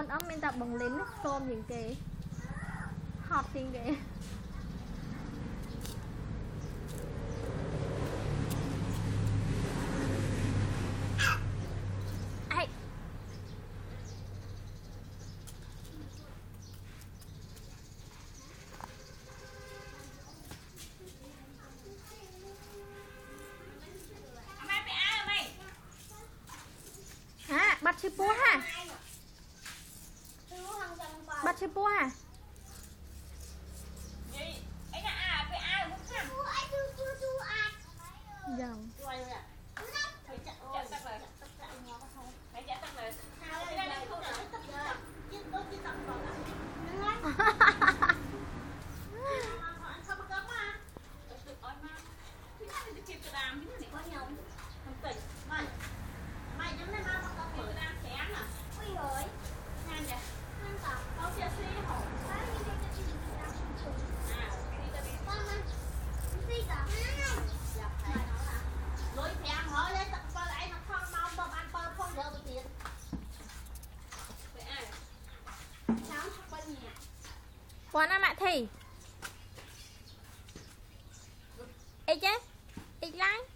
nôn ấm mình tập bằng lên nước xôm những cái hot những cái ai hả bắt chip búa ha bắt chip búa ha dòng quán ăn mẹ thì ít chứ ít lắm